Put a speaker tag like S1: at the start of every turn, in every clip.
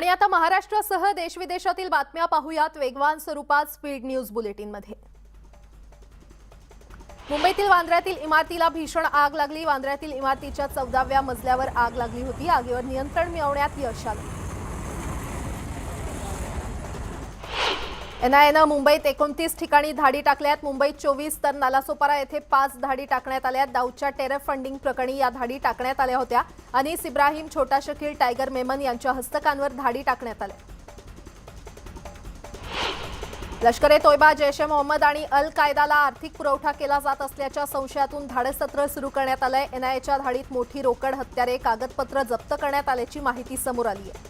S1: आणि आता महाराष्ट्रासह देशविदेशातील बातम्या पाहूयात वेगवान स्वरूपात स्पीड न्यूज बुलेटिनमध्ये। मुंबईतील वांद्र्यातील इमारतीला भीषण आग लागली। वांद्र्यातील इमारतीच्या 14व्या मजल्यावर आग लागली होती। आगीवर नियंत्रण मिळवण्यात यश आलं। एनआयएनं मुंबईत 29 ठिकाणी धाडी टाकल्यात। मुंबईत 24 तर नालासोपारा येथे 5 धाडी टाकण्यात आल्या। दाऊदच्या टेरर फंडिंग प्रकरणी या धाडी टाकण्यात आल्या होत्या। अनीस इब्राहिम, छोटा शकील, टायगर मेमन यांच्या हस्तकांवर धाडी टाकण्यात आल्या। लष्कर ए तोयबा, जैश ए मोहम्मद आणि अल कायदाला आर्थिक पुरवठा केला जात असल्याच्या संशयातून धाडससत्र सुरू करण्यात आलंय। एनआयएच्या धाडीत मोठी रोकड, हत्यारे, कागदपत्र जप्त करण्यात आल्याची माहिती समोर आली आहे।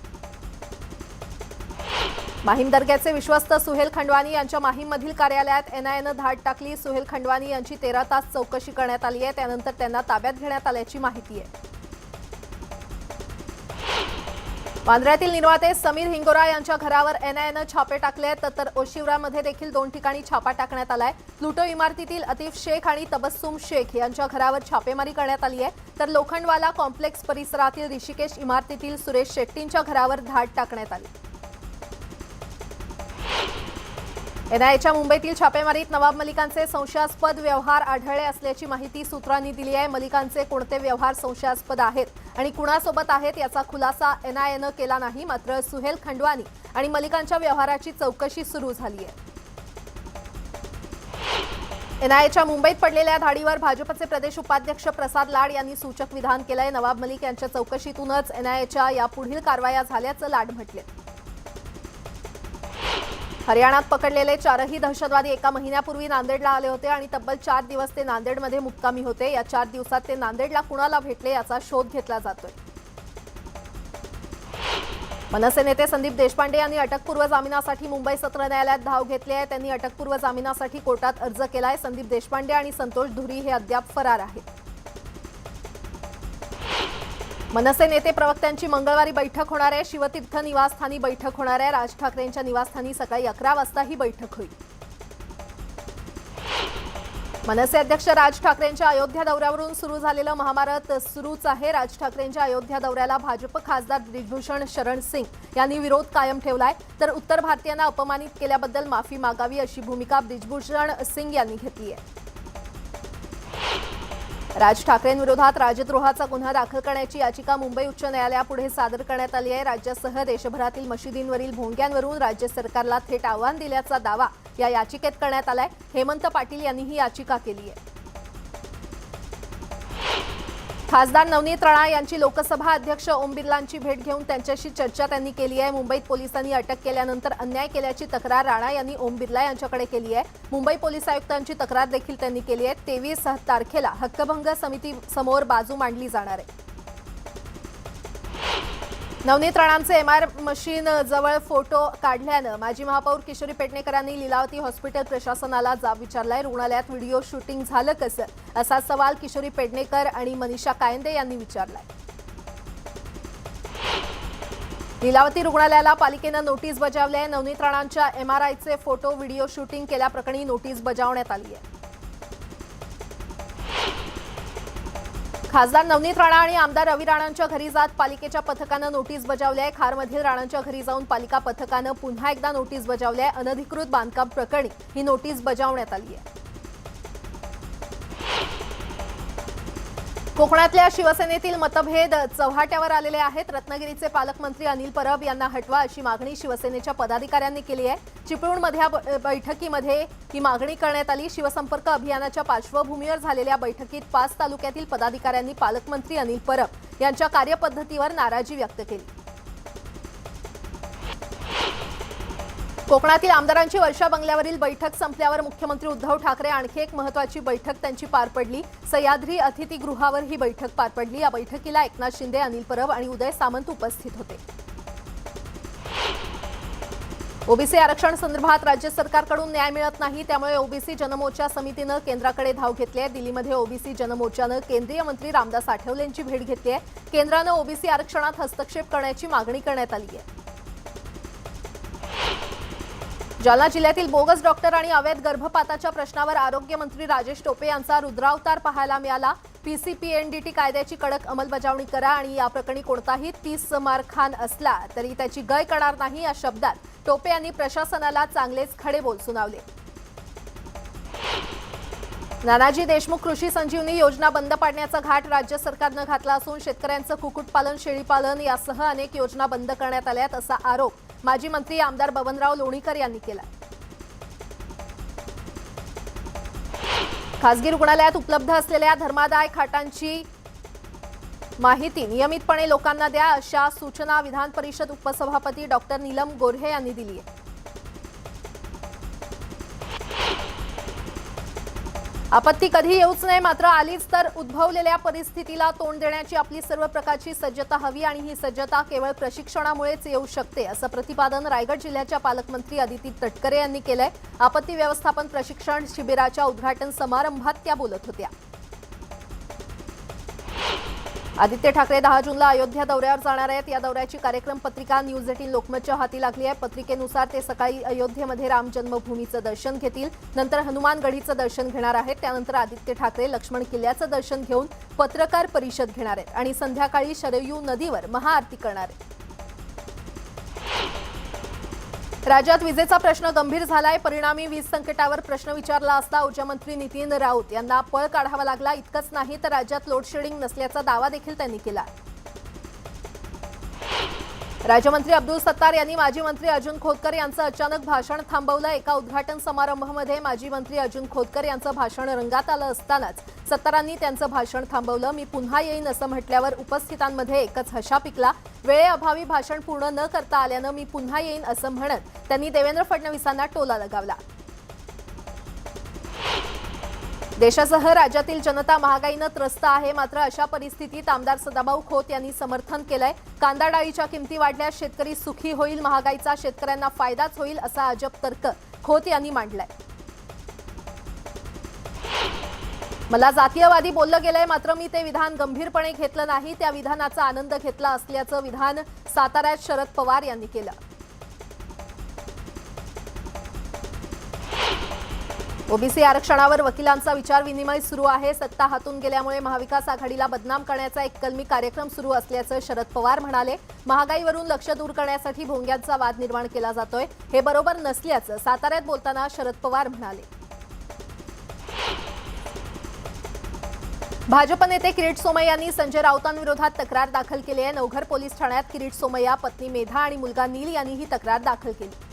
S1: माहीम दर्ग्याचे विश्वस्त सुहेल खंडवानी यांच्या माहीममधील कार्यालयात एनआयएनं धाड टाकली। सुहेल खंडवानी यांची 13 तास चौकशी करण्यात आली आहे। त्यानंतर त्यांना ताब्यात घेण्यात आल्याची माहिती आहे। वांद्र्यातील निर्माते समीर हिंगोरा यांच्या घरावर एनआयएनं छापे टाकले, तर ओशिवरामध्ये देखील 2 ठिकाणी छापा टाकण्यात आलाय। प्लुटो इमारतीतील अतिफ शेख आणि तबस्सुम शेख यांच्या घरावर छापेमारी करण्यात आली आहे, तर लोखंडवाला कॉम्प्लेक्स परिसरातील ऋषिकेश इमारतीतील सुरेश शेट्टींच्या घरावर धाड टाकण्यात आली। एनआयएच्या मुंबईतील छापेमारीत नवाब मलिकांचे संशयास्पद व्यवहार आढळले असल्याची माहिती सूत्रांनी दिली आहे। मलिकांचे कोणते व्यवहार संशयास्पद आहेत आणि कुणासोबत आहेत याचा खुलासा एनआयएनं केला नाही। मात्र सुहेल खंडवानी आणि मलिकांच्या व्यवहाराची चौकशी सुरू झाली आहे। एनआयएच्या मुंबईत पडलेल्या धाडीवर भाजपचे प्रदेश उपाध्यक्ष प्रसाद लाड यांनी सूचक विधान केलंय। नवाब मलिक यांच्या चौकशीतूनच एनआयएच्या यापुढील कारवाया झाल्याचं लाड म्हटले। हरियाणात पकडलेले 4ही दहशतवादी एका महिन्यापूर्वी नांदेडला आले होते आणि तब्बल 4 दिवस ते नांदेडमध्ये मुक्कामी होते। या 4 दिवसात ते नांदेडला कुणाला भेटले याचा शोध घेतला जातोय। मनसे नेते संदीप देशपांडे यांनी अटकपूर्व जामिनासाठी मुंबई सत्र न्यायालयात धाव घेतली आहे। त्यांनी अटकपूर्व जामिनासाठी कोर्टात अर्ज केलाय। संदीप देशपांडे आणि संतोष धुरी हे अद्याप फरार आहेत। मनसे नेते प्रवक्त्यांची मंगळवारी बैठक होणार आहे। शिवतीर्थ निवासस्थानी बैठक होणार आहे। राज ठाकरेंच्या निवासस्थानी सकाळी 11 वाजता ही बैठक होईल। मनसे अध्यक्ष राज ठाकरेंच्या अयोध्या दौऱ्यावरून सुरू झालेलं महाभारत सुरूच आहे। राज ठाकरेंच्या अयोध्या दौऱ्याला भाजप खासदार ब्रिजभूषण शरण सिंग यांनी विरोध कायम ठेवलाय, तर उत्तर भारतीयांना अपमानित केल्याबद्दल माफी मागावी अशी भूमिका ब्रिजभूषण सिंग यांनी घेतली आहे। राज ठाकरेंविरोधात राजद्रोहाचा गुन्हा दाखल करण्याची याचिका मुंबई उच्च न्यायालयापुढे सादर करण्यात आली आहे। राज्यासह देशभरातील मशिदींवरील भोंग्यांवरून राज्य सरकारला थेट आव्हान दिल्याचा दावा या याचिकेत करण्यात आलाय। हेमंत पाटील यांनी ही याचिका केली आहे। खासदार नवनीत राणा यांची लोकसभा अध्यक्ष ओम बिर्लांची भेट घेऊन त्यांच्याशी चर्चा त्यांनी केली आहे। मुंबईत पोलिसांनी अटक केल्यानंतर अन्याय केल्याची तक्रार राणा यांनी ओम बिर्ला यांच्याकडे केली आहे। मुंबई पोलीस आयुक्तांची तक्रार देखील त्यांनी केली आहे। 23 तारखेला हक्कभंग समिती समोर बाजू मांडली जाणार आहे। नवनीत राणांचे एमआर मशीन जवळ फोटो काढल्यानं माजी महापौर किशोरी पेडणेकरांनी लीलावती हॉस्पिटल प्रशासनाला जाब विचारलाय। रुग्णालयात व्हिडिओ शूटिंग झालं कसं असा सवाल किशोरी पेडणेकर आणि मनीषा कायंदे यांनी विचारलाय। लीलावती रुग्णालयाला पालिकेनं नोटीस बजावली आहे। नवनीत राणांच्या एमआरआयचे फोटो व्हिडिओ शूटिंग केल्याप्रकरणी नोटीस बजावण्यात आली आहे। खासदार नवनीत राणा आणि आमदार रवी राणांच्या घरी जात पालिकेच्या पथकानं नोटीस बजावली आहे। खारमधील राणांच्या घरी जाऊन पालिका पथकानं पुन्हा एकदा नोटीस बजावली आहे। अनधिकृत बांधकाम प्रकरणी ही नोटीस बजावण्यात आली आहे। कोकणातल्या शिवसेनेतील मतभेद चव्हाट्यावर आलेले आहेत। रत्नागिरीचे पालकमंत्री अनिल परब यांना हटवा अशी मागणी शिवसेनेच्या पदाधिकाऱ्यांनी केली आहे। चिपळूणमधल्या बैठकीमध्ये ही मागणी करण्यात आली। शिवसंपर्क अभियानाच्या पार्श्वभूमीवर झालेल्या बैठकीत 5 तालुक्यातील पदाधिकाऱ्यांनी पालकमंत्री अनिल परब यांच्या कार्यपद्धतीवर नाराजी व्यक्त केली। कोकणातील आमदारांची वर्षा बंगल्यावरील बैठक संपल्यावर मुख्यमंत्री उद्धव ठाकरे आणखी एक महत्त्वाची बैठक त्यांची पार पडली। सह्याद्री अतिथीगृहावर ही बैठक पार पडली। या बैठकीला एकनाथ शिंदे, अनिल परब आणि उदय सामंत उपस्थित होते। ओबीसी आरक्षण संदर्भात राज्य सरकारकडून न्याय मिळत नाही, त्यामुळे ओबीसी जनमोर्चा समितीनं केंद्राकडे धाव घेतली आहे। दिल्लीमध्ये ओबीसी जनमोर्चानं केंद्रीय मंत्री रामदास आठवले यांची भेट घेतली आहे। केंद्रानं ओबीसी आरक्षणात हस्तक्षेप करण्याची मागणी करण्यात आली आहे। जालना जिल्ह्यातील बोगस डॉक्टर आणि अवैध गर्भपाताच्या प्रश्नावर आरोग्यमंत्री राजेश टोपे यांचा रुद्रावतार पाहायला मिळाला। पीसीपीएनडीटी कायद्याची कडक अंमलबजावणी करा आणि या प्रकरणी कोणताही 30 मारखान असला तरी त्याची गय करणार नाही या शब्दात टोपे यांनी प्रशासनाला चांगलेच खडेबोल सुनावले। नानाजी देशमुख कृषी संजीवनी योजना बंद पाडण्याचा घाट राज्य सरकारने घातला असून शेतकऱ्यांचं कुक्कुटपालन, शेळीपालन यासह अनेक योजना बंद करण्यात आल्यात असा आरोप माजी मंत्री आमदार बबनराव लोणीकर यांनी केला। खासगी रुग्णालयात उपलब्ध असलेल्या धर्मादाय खाटांची माहिती नियमितपणे लोकांना द्या अशा सूचना विधान परिषद उपसभापती डॉक्टर नीलम गोऱ्हे यांनी दिली आहे। आपत्ती कधी येऊच नये, मात्र आलीच तर उद्भवलेल्या परिस्थितीला तोंड देण्याची आपली सर्व प्रकारची सज्जता हवी आणि ही सज्जता केवळ प्रशिक्षणामुळेच येऊ शकते असं प्रतिपादन रायगड जिल्ह्याच्या पालकमंत्री अदिती तटकरे यांनी केलंय। आपत्ती व्यवस्थापन प्रशिक्षण शिबिराच्या उद्घाटन समारंभात त्या बोलत होत्या। आदित्य ठाकरे 10 जूनला अयोध्या दौऱ्यावर जाणार आहेत। या दौऱ्याची कार्यक्रम पत्रिका न्यूज 18 लोकमतच्या हाती लागली आहे। पत्रिकेनुसार ते सकाळी अयोध्येमध्ये राम जन्मभूमीचं दर्शन घेतील, नंतर हनुमानगढीचं दर्शन घेणार आहेत। त्यानंतर आदित्य ठाकरे लक्ष्मण किल्ल्याचं दर्शन घेऊन पत्रकार परिषद घेणार आहेत आणि संध्याकाळी शरयू नदीवर महाआरती करणार आहेत। राज्यात विजेचा प्रश्न गंभीर झालाय। परिणामी वीज संकटावर प्रश्न विचारला असता ऊर्जामंत्री नितीन राऊत यांना पळ काढावा लागला। इतकंच नाही तर राज्यात लोडशेडिंग नसल्याचा दावा देखील त्यांनी केला। राज्यमंत्री अब्दुल सत्तार यांनी माजी मंत्री अर्जुन खोतकर यांचं अचानक भाषण थांबवलं। एका उद्घाटन समारंभामध्ये माजी मंत्री अर्जुन खोतकर यांचं भाषण रंगात आलं असतानाच सत्तारांनी त्यांचं भाषण थांबवलं। मी पुन्हा येईन असं म्हटल्यावर उपस्थितांमध्ये एकच हशा पिकला। वेळेअभावी भाषण पूर्ण न करता आल्यानं मी पुन्हा येईन असं म्हणत त्यांनी देवेंद्र फडणवीसांना टोला लगावला। देशासह राज्यातील जनता महागाईनं त्रस्त आहे, मात्र अशा परिस्थितीत आमदार सदाभाऊ खोत यांनी समर्थन केलंय। कांदा डाळीच्या किमती वाढल्यास शेतकरी सुखी होईल, महागाईचा शेतकऱ्यांना फायदाच होईल असा अजब तर्क खोत यांनी मांडलाय। मला जातीयवादी बोललं गेलंय, मात्र मी ते विधान गंभीरपणे घेतलं नाही, त्या विधानाचा आनंद घेतला असल्याचं विधान साताऱ्यात शरद पवार यांनी केलं। ओबीसी आरक्षणावर वकिलांचा विचार विनिमय सुरू आहे। सत्ता हातून गेल्यामुळे महाविकास आघाडीला बदनाम करण्याचा एक कलमी कार्यक्रम सुरू असल्याचं शरद पवार म्हणाले। महागाईवरून लक्ष दूर करण्यासाठी भोंग्यांचा वाद निर्माण केला जातोय, हे बरोबर नसल्याचं साताऱ्यात बोलताना शरद पवार म्हणाले। भाजप नेते किरीट सोमय्या यांनी संजय राऊतांविरोधात तक्रार दाखल केली आहे। नवघर पोलीस ठाण्यात किरीट सोमय्या, पत्नी मेधा आणि मुलगा नील यांनी ही तक्रार दाखल केली।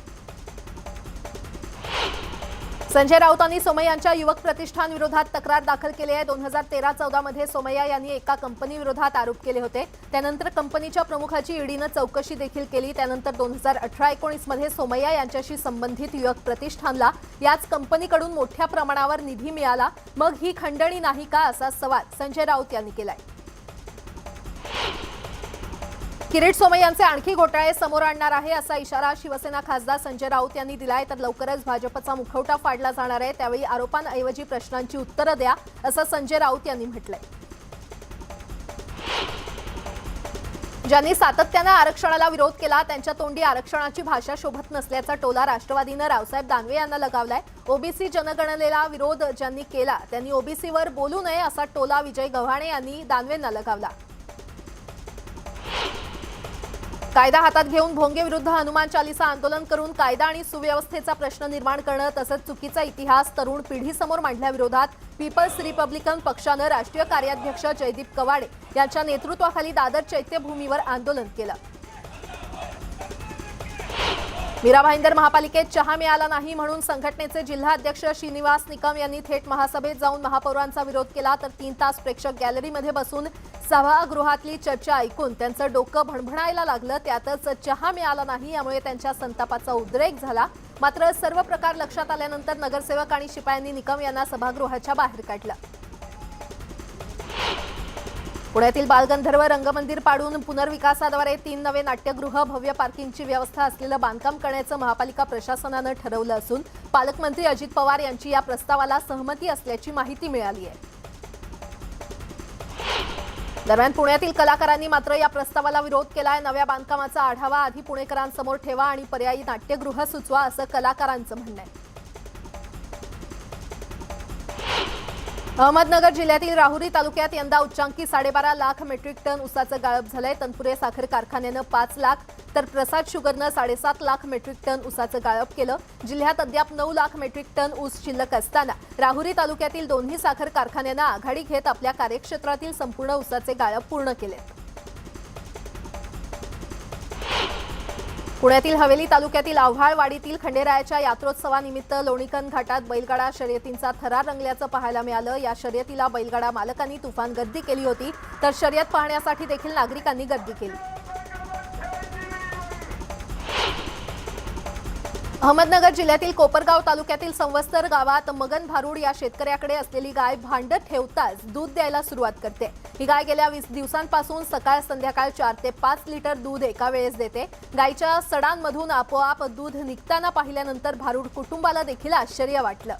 S1: संजय राऊतांनी सोमय्यांच्या युवक प्रतिष्ठान विरोधात तक्रार दाखल केली आहे। 2013-14 मध्ये सोमय्या यांनी एका कंपनीविरोधात आरोप केले होते। त्यानंतर कंपनीच्या प्रमुखाची ईडीनं चौकशी देखील केली। त्यानंतर 2018-19 मध्ये सोमय्या यांच्याशी संबंधित युवक प्रतिष्ठानला याच कंपनीकडून मोठ्या प्रमाणावर निधी मिळाला। मग ही खंडणी नाही का असा सवाल संजय राऊत यांनी केलाय। किरीट सोमय्यांचे आणखी घोटाळे समोर आणणार आहे असा इशारा शिवसेना खासदार संजय राऊत यांनी दिलाय। तर लवकरच भाजपचा मुखवटा फाडला जाणार आहे, त्यावेळी आरोपांऐवजी प्रश्नांची उत्तरं द्या असं संजय राऊत यांनी म्हटलंय। ज्यांनी सातत्यानं आरक्षणाला विरोध केला त्यांच्या तोंडी आरक्षणाची भाषा शोभत नसल्याचा टोला राष्ट्रवादीनं रावसाहेब दानवे यांना लगावलाय। ओबीसी जनगणनेला विरोध ज्यांनी केला त्यांनी ओबीसीवर बोलू नये असा टोला विजय गव्हाणे यांनी दानवेंना लगावला। कायदा हातात घेऊन भोंगे विरुद्ध हनुमान चालीसा आंदोलन करून कायदा आणि सुव्यवस्थेचा प्रश्न निर्माण करणं तसंच चुकीचा इतिहास तरुण पिढीसमोर मांडल्याविरोधात पीपल्स रिपब्लिकन पक्षानं राष्ट्रीय कार्याध्यक्ष जयदीप कवाडे यांच्या नेतृत्वाखाली दादर चैत्यभूमीवर आंदोलन केलं। मीरा भाईंदर महापालिकेत चहा मिळाला नाही म्हणून संघटनेचे जिल्हाध्यक्ष श्रीनिवास निकम यांनी थेट महासभेत जाऊन महापौरांचा विरोध केला। तर 3 तास प्रेक्षक गॅलरीमध्ये बसून सभागृहातली चर्चा ऐकून त्यांचं डोकं भणभणायला लागलं। त्यातच चहा मिळाला नाही यामुळे त्यांच्या संतापाचा उद्रेक झाला। मात्र सर्व प्रकार लक्षात आल्यानंतर नगरसेवक आणि शिपायांनी निकम यांना सभागृहाच्या बाहेर काढलं। पुण्यातील बालगंधर्व रंगमंदिर पाडून पुनर्विकासाद्वारे 3 नवे नाट्यगृह, भव्य पार्किंगची व्यवस्था असलेलं बांधकाम करण्याचं महापालिका प्रशासनानं ठरवलं असून पालकमंत्री अजित पवार यांची या प्रस्तावाला सहमती असल्याची माहिती मिळाली आहे। दरम्यान पुण्यातील कलाकारांनी मात्र या प्रस्तावाला विरोध केलाय। नव्या बांधकामाचा आढावा आधी पुणेकरांसमोर ठेवा आणि पर्यायी नाट्यगृह सुचवा असं कलाकारांचं म्हणणं आहे। अहमदनगर जिल्ह्यातील राहुरी तालुक्यात यंदा उच्चांकी 12.5 लाख मेट्रिक टन ऊसाचं गाळप झालंय। तनपुरे साखर कारखान्यानं 5 लाख तर प्रसाद शुगरनं 7.5 लाख मेट्रिक टन ऊसाचं गाळप केलं। जिल्ह्यात अद्याप 9 लाख मेट्रिक टन ऊस शिल्लक असताना राहुरी तालुक्यातील दोन्ही साखर कारखान्यांना आघाडी घेत आपल्या कार्यक्षेत्रातील संपूर्ण ऊसाचे गाळप पूर्ण केले। पुण्यातील हवेली तालुक्यातील आव्हाळवाडीतील खंडेरायाच्या यात्रोत्सवानिमित्त लोणीकन घाटात बैलगाडा शर्यतींचा थरार रंगल्याचं पाहायला मिळालं। या शर्यतीला बैलगाडा मालकांनी तुफान गर्दी केली होती, तर शर्यत पाहण्यासाठी देखील नागरिकांनी गर्दी केली। अहमदनगर जिल्ह्यातील कोपरगाव तालुक्यातील संवस्तर गावात मगन भारूड या शेतकऱ्याकडे असलेली गाय भांडत ठेवताच दूध द्यायला सुरुवात करते। ही गाय गेल्या 20 दिवसांपासून सकाळ संध्याकाळ 4 ते 5 लिटर दूध एका वेळेस देते। गायच्या सडांमधून आपोआप दूध निघताना पाहिल्यानंतर भारूड कुटुंबाला देखील आश्चर्य वाटलं।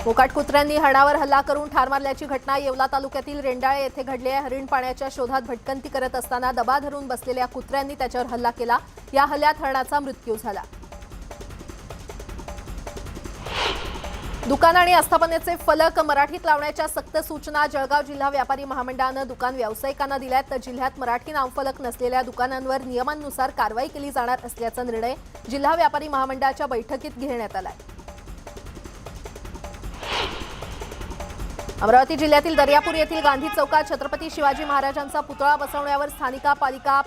S1: मोकाट कुत्र्यांनी हरणावर हल्ला करून ठार मारल्याची घटना येवला तालुक्यातील रेंडाळे येथे घडली आहे। हरिण पाण्याच्या शोधात भटकंती करत असताना दबा धरून बसलेल्या कुत्र्यांनी त्याच्यावर हल्ला केला। या हल्ल्यात हरणाचा मृत्यू झाला। दुकान आणि आस्थापनेचे फलक मराठीत लावण्याच्या सक्त सूचना जळगाव जिल्हा व्यापारी महामंडळानं दुकान व्यावसायिकांना दिल्यात, तर जिल्ह्यात मराठी नामफलक नसलेल्या दुकानांवर नियमांनुसार कारवाई केली जाणार असल्याचा निर्णय जिल्हा व्यापारी महामंडळाच्या बैठकीत घेण्यात आलाय। अमरावती जिल्ह्यातील दर्यापूर येथील गांधी चौकात छत्रपती शिवाजी महाराजांचा पुतळा बसवण्यावर स्थानिक पालिका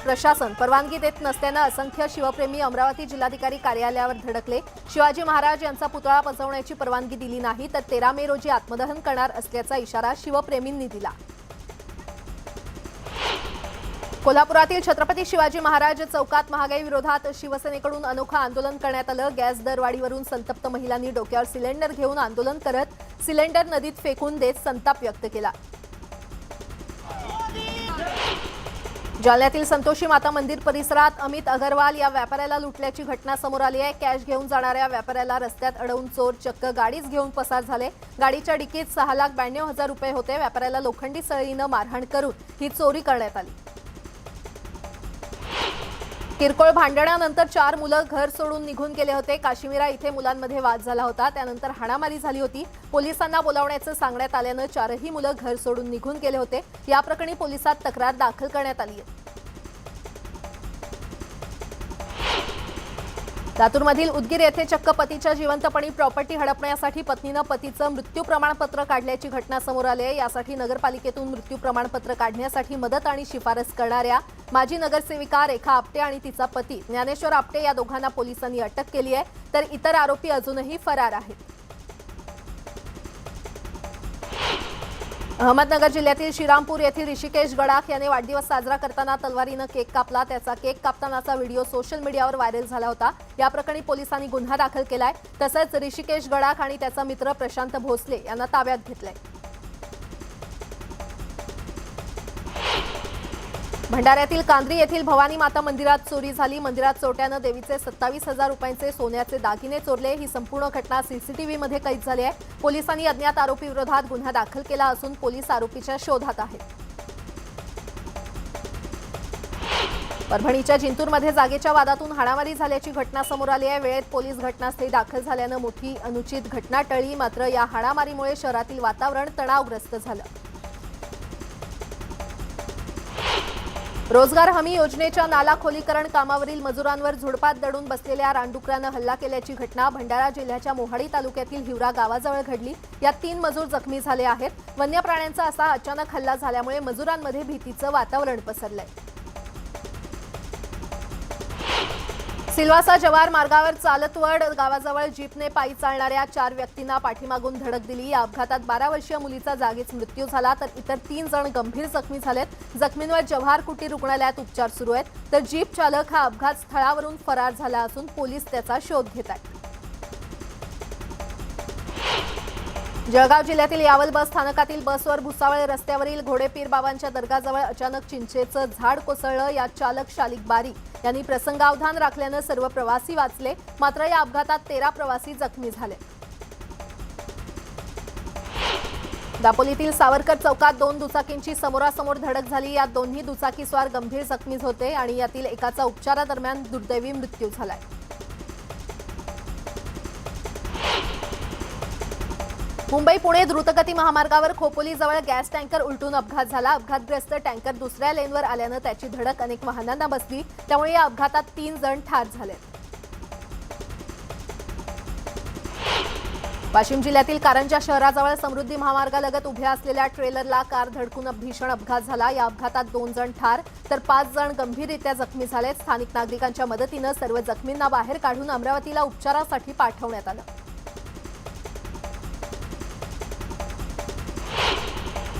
S1: प्रशासन परवानगी देत नसल्यानं असंख्य शिवप्रेमी अमरावती जिल्हाधिकारी कार्यालयावर धडकले। शिवाजी महाराज यांचा पुतळा बसवण्याची परवानगी दिली नाही तर 13 मे रोजी आत्मदहन करणार असल्याचा इशारा शिवप्रेमींनी दिला। कोल्हापुरातील छत्रपती शिवाजी महाराज चौकात महागाई विरोधात शिवसेनेकडून अनोखं आंदोलन करण्यात आलं। गॅस दरवाढीवरून संतप्त महिलांनी डोक्यावर सिलेंडर घेऊन आंदोलन करत सिलेंडर नदीत फेकून देत संताप व्यक्त केला। जालन्यातील संतोषी माता मंदिर परिसरात अमित अगरवाल या व्यापाऱ्याला लुटल्याची घटना समोर आली आहे। कॅश घेऊन जाणाऱ्या व्यापाऱ्याला रस्त्यात अडवून चोर चक्क गाडीच घेऊन पसार झाले। गाडीच्या डिकीत 6,92,000 रुपये होते। व्यापाऱ्याला लोखंडी सळीनं मारहाण करून ही चोरी करण्यात आली। किरकोळ भांडणानंतर 4 मुलं घर सोडून निघून गेले होते। काश्मीरा इथे मुलांमध्ये वाद झाला होता, त्यानंतर हाणामारी झाली होती। पोलिसांना बोलावण्याचं सांगण्यात आल्यानं 4ही मुलं घर सोडून निघून गेले होते। या प्रकरणी पोलिसात तक्रार दाखल करण्यात आली आहे। लातूरमधील उदगीर येथे चक्क पतीच्या जिवंतपणी प्रॉपर्टी हडपण्यासाठी पत्नीनं पतीचं मृत्यू प्रमाणपत्र काढल्याची घटना समोर आली आहे। यासाठी नगरपालिकेतून मृत्यू प्रमाणपत्र काढण्यासाठी मदत आणि शिफारस करणाऱ्या माजी नगरसेविका रेखा आपटे आणि तिचा पती ज्ञानेश्वर आपटे या दोघांना पोलिसांनी अटक केली आहे, तर इतर आरोपी अजूनही फरार आहेत। अहमदनगर जिल्ह्यातील श्रीरामपूर येथील ऋषिकेश गडाख याने वाढदिवस साजरा करताना तलवारीनं केक कापला। त्याचा केक कापतानाचा व्हिडिओ सोशल मीडियावर व्हायरल झाला होता। या प्रकरणी पोलिसांनी गुन्हा दाखल केलाय। तसंच ऋषिकेश गडाख आणि त्याचा मित्र प्रशांत भोसले यांना ताब्यात घेतलंय। भंडाऱ्यातील कांद्री येथील भवानी माता मंदिरात चोरी झाली। मंदिरात चोरट्यानं देवीचे 27,000 रुपयांचे सोन्याचे दागिने चोरले। ही संपूर्ण घटना सीसीटीव्हीमध्ये कैद झाली आहे। पोलिसांनी अज्ञात आरोपी विरोधात गुन्हा दाखल केला असून पोलीस आरोपीच्या शोधात आहेत। परभणीच्या जिंतूरमध्ये जागेच्या वादातून हाणामारी झाल्याची घटना समोर आली आहे। वेळेत पोलीस घटनास्थळी दाखल झाल्यानं मोठी अनुचित घटना टळली, मात्र या हाणामारीमुळे शहरातील वातावरण तणावग्रस्त झालं। रोजगार हमी योजनेच्या नाला खोलीकरण कामावरील मजुरांवर झुडपात दडून बसलेल्या रानडुकरानं हल्ला केल्याची घटना भंडारा जिल्ह्याच्या मोहाडी तालुक्यातील हिवरा गावाजवळ घडली। यात 3 मजूर जखमी झाले आहेत। वन्य प्राण्यांचा असा अचानक हल्ला झाल्यामुळे मजुरांमध्ये भीतीचं वातावरण पसरलंय। सिल्वासा जवार मार्गावर चालतवड गावाजवळ जीपने पायी चालणाऱ्या 4 व्यक्तींना पाठीमागून धडक दिली। या अपघातात 12 वर्षीय मुलीचा जागीच मृत्यू झाला, तर इतर 3 जण गंभीर जखमी झालेत। जखमींवर जव्हार कुटीर रुग्णालयात उपचार सुरू आहेत, तर जीप चालक हा अपघात स्थळावरून फरार झाला असून पोलीस त्याचा शोध घेत आहेत। जळगाव जिल्ह्यातील यावल बस स्थानकातील बसवर भुसावळ रस्त्यावरील घोडेपीर बाबांच्या दर्गाजवळ अचानक चिंचेचं झाड कोसळलं। या चालक शालिक बारी यांनी प्रसंगावधान राखल्यानं सर्व प्रवासी वाचले, मात्र या अपघातात 13 प्रवासी जखमी झाले। दापोलीतील सावरकर चौकात दोन दुचाकींची समोरासमोर धडक झाली। यात दोन्ही दुचाकीस्वार गंभीर जखमी होते आणि यातील एकाचा उपचारादरम्यान दुर्दैवी मृत्यू झालाय। मुंबई पुणे द्रुतगती महामार्गावर खोपोलीजवळ गॅस टँकर उलटून अपघात झाला। अपघातग्रस्त टँकर दुसऱ्या लेनवर आल्यानं त्याची धडक अनेक वाहनांना बसली, त्यामुळे या अपघातात 3 जण ठार झाले। वाशिम जिल्ह्यातील कारंजा शहराजवळ समृद्धी महामार्गालगत उभ्या असलेल्या ट्रेलरला कार धडकून भीषण अपघात झाला। या अपघातात 2 जण ठार तर 5 जण गंभीररित्या जखमी झाले। स्थानिक नागरिकांच्या मदतीनं सर्व जखमींना बाहेर काढून अमरावतीला उपचारासाठी पाठवण्यात आलं।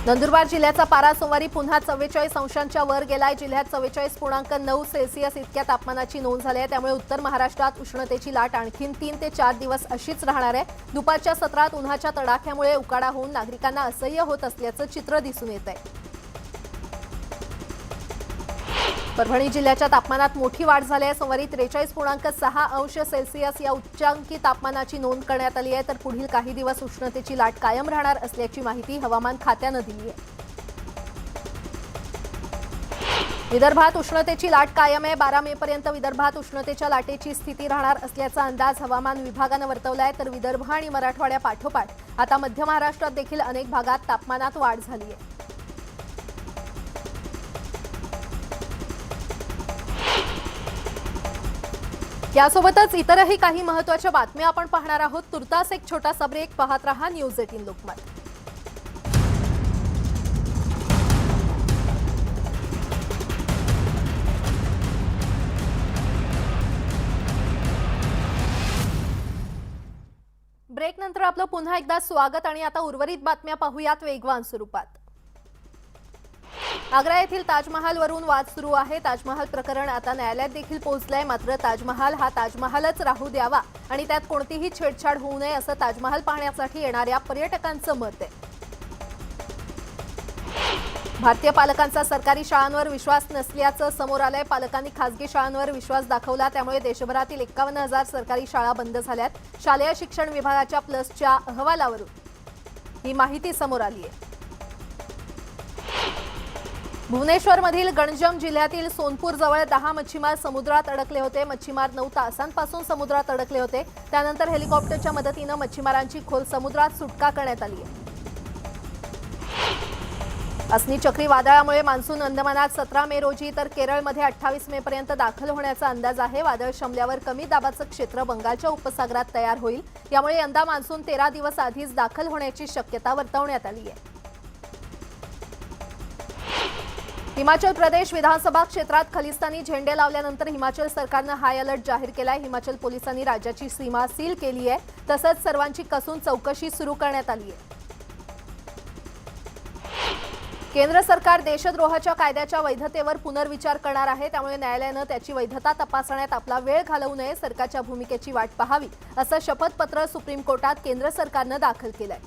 S1: नंदुरबार जिल्ह्याचा पारा सोमवारी पुन्हा 44 अंशांच्या वर गेलाय। जिल्ह्यात 44.9 सेल्सिअस इतक्या तापमानाची नोंद झाली आहे। त्यामुळे उत्तर महाराष्ट्रात उष्णतेची लाट आणखीन 3 ते 4 दिवस अशीच राहणार आहे। दुपारच्या सत्रात उन्हाच्या तडाख्यामुळे उकाडा होऊन नागरिकांना असह्य होत असल्याचं चित्र दिसून येत आहे। परभणी जिल्ह्याच्या तापमानात मोठी वाढ झाली आहे। सोमवारी 43.6 अंश सेल्सिअस या उच्चांकी तापमानाची नोंद करण्यात आली आहे। तर पुढील काही दिवस उष्णतेची लाट कायम राहणार असल्याची माहिती हवामान खात्यानं दिली आहे। विदर्भात उष्णतेची लाट कायम आहे। 12 मे पर्यंत विदर्भात उष्णतेच्या लाटेची स्थिती राहणार असल्याचा अंदाज हवामान विभागानं वर्तवला आहे। तर विदर्भ आणि मराठवाड्यापाठोपाठ आता मध्य महाराष्ट्रात देखील अनेक भागात तापमानात वाढ झाली आहे। यासोबतच इतरही काही महत्त्वाच्या बातम्या आपण पाहणार आहोत। तुर्तास एक छोटासा ब्रेक, पाहत रहा न्यूज 18 लोकमत। ब्रेक नंतर आपलं पुन्हा एकदा स्वागत आणि आता उर्वरित बातम्या पाहूयात वेगवान स्वरूपात। आग्रा येथील ताजमहालवरून वाद सुरू आहे। ताजमहाल प्रकरण आता न्यायालयात देखील पोहोचलंय। मात्र ताजमहाल हा ताजमहालच राहू द्यावा आणि त्यात कोणतीही छेडछाड होऊ नये असं ताजमहाल पाहण्यासाठी येणाऱ्या पर्यटकांचं मत आहे। भारतीय पालकांचा सरकारी शाळांवर विश्वास नसल्याचं समोर आलंय। पालकांनी खासगी शाळांवर विश्वास दाखवला, त्यामुळे देशभरातील 51,000 सरकारी शाळा बंद झाल्यात। शालेय शिक्षण विभागाच्या प्लसच्या अहवालावरून ही माहिती समोर आली आहे। भुवनेश्वरमधील गंजम जिल्ह्यातील सोनपूर जवळ 10 मच्छीमार समुद्रात अडकले होते। मच्छीमार 9 तासांपासून समुद्रात अडकले होते। त्यानंतर हेलिकॉप्टरच्या मदतीनं मच्छीमारांची खोल समुद्रात सुटका करण्यात आली आहे। अस्नी चक्रीवादळामुळे मान्सून अंदमानात 17 मे रोजी तर केरळमध्ये 28 मे पर्यंत दाखल होण्याचा अंदाज आहे। वादळ शमल्यावर कमी दाबाचं क्षेत्र बंगालच्या उपसागरात तयार होईल। यामुळे यंदा मान्सून 13 दिवस आधीच दाखल होण्याची शक्यता वर्तवण्यात आली आहे। हिमाचल प्रदेश विधानसभा क्षेत्रात खलिस्तानी झेंडे लावल्यानंतर हिमाचल सरकारनं हाय अलर्ट जाहीर केलाय। हिमाचल पोलिसांनी राज्याची सीमा सील केली आहे, तसंच सर्वांची कसून चौकशी सुरू करण्यात आली आहे। केंद्र सरकार देशद्रोहाच्या कायद्याच्या वैधतेवर पुनर्विचार करणार आहे, त्यामुळे न्यायालयानं त्याची वैधता तपासण्यात आपला वेळ घालवू नये, सरकारच्या भूमिकेची वाट पाहावी असं शपथपत्र सुप्रीम कोर्टात केंद्र सरकारनं दाखल केलंय।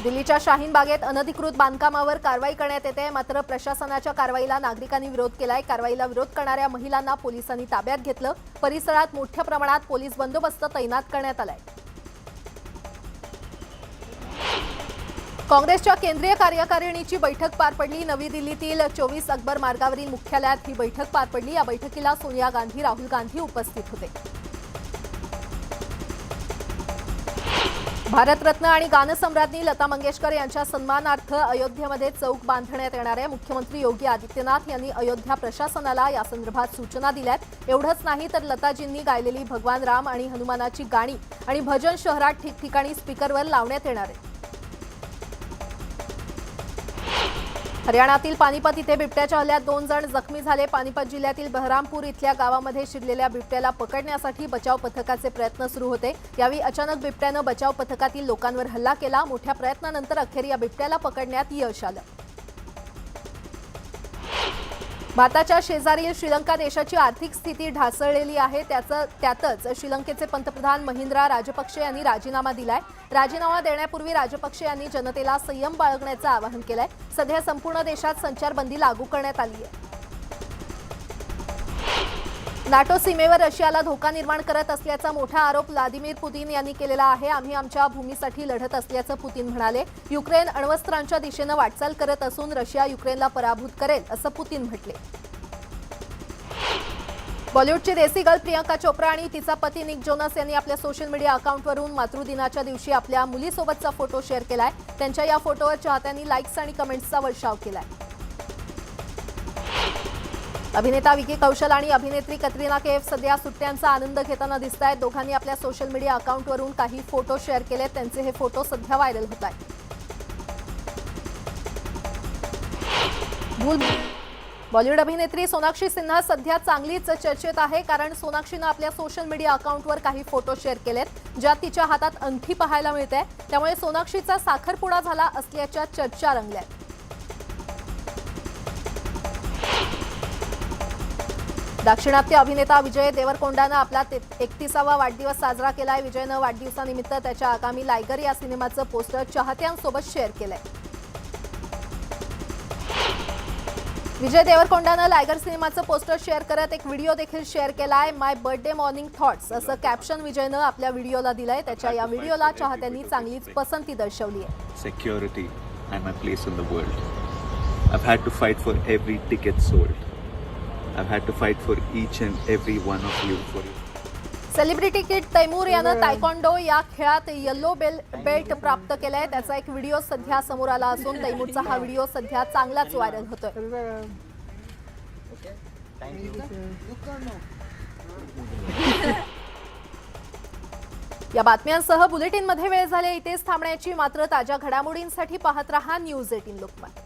S1: दिल्लीच्या शाहीन बागेत अनधिकृत बांधकामावर कारवाई करण्यात येते, मात्र प्रशासनाच्या कारवाईला नागरिकांनी विरोध केलाय। कारवाईला विरोध करणाऱ्या महिलांना पोलिसांनी ताब्यात घेतलं। परिसरात मोठ्या प्रमाणात पोलीस बंदोबस्त तैनात करण्यात आलाय। काँग्रेसच्या केंद्रीय कार्यकारिणीची बैठक पार पडली। नवी दिल्लीतील 24 अकबर मार्गावरील मुख्यालयात ही बैठक पार पडली। या बैठकीला सोनिया गांधी, राहुल गांधी उपस्थित होते। भारतरत्न आणि गानसम्राज्ञी लता मंगेशकर यांच्या सन्मानार्थ अयोध्येमध्ये चौक बांधण्यात येणार आहे। मुख्यमंत्री योगी आदित्यनाथ यांनी अयोध्या प्रशासनाला या संदर्भात सूचना दिल्यात। एवढंच नाही तर लताजींनी गायलेली भगवान राम आणि हनुमानाची गाणी आणि भजन शहरात ठिकठिकाणी स्पीकरवर लावण्यात येणार आहे। हरियाणातील पानिपत इथे बिबट्याच्या हल्ल्यात 2 जण जखमी झाले। पानिपत जिल्ह्यातील बहरामपूर इथल्या गावामध्ये शिरलेल्या बिबट्याला पकडण्यासाठी बचाव पथकाचे प्रयत्न सुरू होते। यावेळी अचानक बिबट्यानं बचाव पथकातील लोकांवर हल्ला केला। मोठ्या प्रयत्नानंतर अखेर या बिबट्याला पकडण्यात यश आलं। भारताच्या शेजारील श्रीलंका देशाची आर्थिक स्थिती ढासळलेली आहे। त्यातच श्रीलंकेचे पंतप्रधान महिंद्रा राजपक्षे यांनी राजीनामा दिलाय। राजीनामा देण्यापूर्वी राजपक्षे यांनी जनतेला संयम बाळगण्याचं आवाहन केलंय। सध्या संपूर्ण देशात संचारबंदी लागू करण्यात आली आहे। नाटो सीमेवर रशियाला धोका निर्माण करत असल्याचा मोठा आरोप व्लादिमीर पुतीन यांनी केलेला आहे. आम्ही आमच्या भूमीसाठी लढत असल्याचं पुतीन म्हणाले. युक्रेन अण्वस्त्रांच्या दिशेनं वाटचाल करत असून रशिया युक्रेनला पराभूत करेल असं पुतीन म्हटले. बॉलिवूडची देसी गर्ल प्रियंका चोप्रा आणि तिचा पती निक जोनास यांनी आपल्या सोशल मीडिया अकाउंटवरून मातृदिनाच्या दिवशी आपल्या मुलीसोबतचा फोटो शेअर केलाय. त्यांच्या या फोटोवर चाहत्यांनी लाईक्स आणि कमेंट्सचा वर्षाव केलाय. अभिनेता विकी कौशल आणि अभिनेत्री कतरिना कैफ सध्या सुट्ट्यांचा आनंद घेताना दिसत आहेत. दोघांनी आपल्या सोशल मीडिया अकाउंटवरून काही फोटो शेअर केलेत. त्यांचे हे फोटो सध्या व्हायरल होत आहेत. बॉलिवूड अभिनेत्री सोनाक्षी सिन्हा सध्या चांगलीच चर्चेत आहे, कारण सोनाक्षीनं आपल्या सोशल मीडिया अकाउंटवर काही फोटो शेअर केलेत ज्यात तिच्या हातात अंगठी पाहायला मिळते. त्यामुळे सोनाक्षीचा साखरपुडा झाला असल्याच्या चर्चा रंगल्यात. दाक्षिणात्य अभिनेता विजय देवरकोंडानं आपला 31वा वाढदिवस साजरा केलाय. विजयनं वाढदिवसानिमित्त त्याच्या आगामी लायगर या सिनेमाचं पोस्टर चाहत्यांसोबत शेअर केलंय. विजय देवरकोंडानं लायगर सिनेमाचं पोस्टर शेअर करत एक व्हिडिओ देखील शेअर केलाय. माय बर्थडे मॉर्निंग थॉट्स असं कॅप्शन विजयनं आपल्या व्हिडिओला दिलंय. त्याच्या या व्हिडिओला चाहत्यांनी चांगलीच पसंती दर्शवली आहे.
S2: Security and my place in the world. I've had to fight for every ticket sold. I've had to fight for each and every one of you for you.
S1: Celebrity kid Taimur यानं तायक्वांडो या खेळात yellow belt प्राप्त केलाय. त्याचा एक video सध्या समोर आला असून तैमूरचा हा व्हिडिओ सध्या चांगलाच व्हायरल होतोय. या बातम्यांसह बुलेटिनमध्ये वेळ झाली इथेच थांबण्याची. मात्र ताज्या घडामोडींसाठी पाहत रहा न्यूज 18 लोकमत.